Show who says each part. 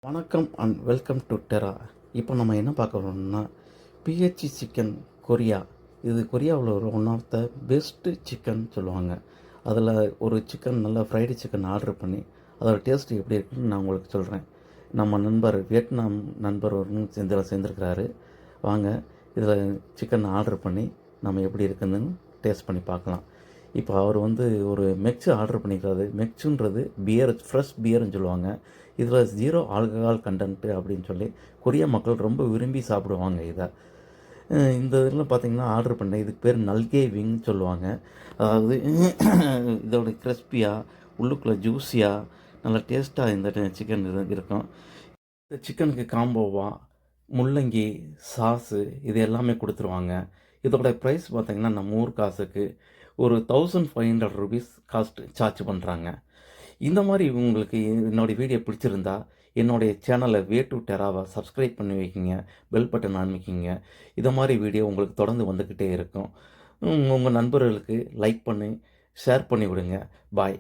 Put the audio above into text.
Speaker 1: வணக்கம் and welcome to டெரா. இப்போ நம்ம என்ன பார்க்க போகிறோம்னா பிஹெச்சி சிக்கன் கொரியா. இது கொரியாவில் ஒரு one of the best chicken சொல்லுவாங்க. அதில் ஒரு சிக்கன் நல்லா ஃப்ரைடு சிக்கன் ஆர்டர் பண்ணி அதோட டேஸ்ட் எப்படி இருக்குன்னு நான் உங்களுக்கு சொல்கிறேன். நம்ம நண்பர் வியட்நாம் நண்பர் ஒரு சேர்ந்துருக்கிறாரு. வாங்க இதில் சிக்கன் ஆர்டர் பண்ணி நம்ம எப்படி இருக்குன்னு டேஸ்ட் பண்ணி பார்க்கலாம். இப்போ அவர் ஒரு மெக்ஸு ஆர்டர் பண்ணிக்கிறாரு. மெக்ஸுன்றது பியர், ஃப்ரெஷ் பியர்னு சொல்லுவாங்க. இதில் 0 ஆல்கஹால் கண்டென்ட்டு அப்படின்னு சொல்லி கொரியா மக்கள் ரொம்ப விரும்பி சாப்பிடுவாங்க இதை. இந்த இதில் பார்த்திங்கன்னா ஆர்டர் பண்ணேன். இதுக்கு பேர் நல்கே விங் சொல்லுவாங்க. அதாவது இதோட கிறிஸ்பியாக உள்ளுக்குள்ளே ஜூஸியாக நல்லா டேஸ்ட்டாக இந்த சிக்கன் இருக்கும். இந்த சிக்கனுக்கு காம்போவாக முள்ளங்கி சாஸு இது எல்லாமே கொடுத்துருவாங்க. இதோட ப்ரைஸ் பார்த்திங்கன்னா நம்ம ஊர் காசுக்கு ஒரு 1500 ருபீஸ் காஸ்ட் சார்ஜ் பண்ணுறாங்க. இந்த மாதிரி உங்களுக்கு என்னோடய வீடியோ பிடிச்சிருந்தா என்னுடைய சேனலை வே டு டெராவை சப்ஸ்கிரைப் பண்ணி வைக்கிங்க, பெல் பட்டன் அமைக்கிங்க. இதை மாதிரி வீடியோ உங்களுக்கு தொடர்ந்து வந்துக்கிட்டே இருக்கும். உங்கள் நண்பர்களுக்கு லைக் பண்ணி ஷேர் பண்ணி விடுங்க. பாய்.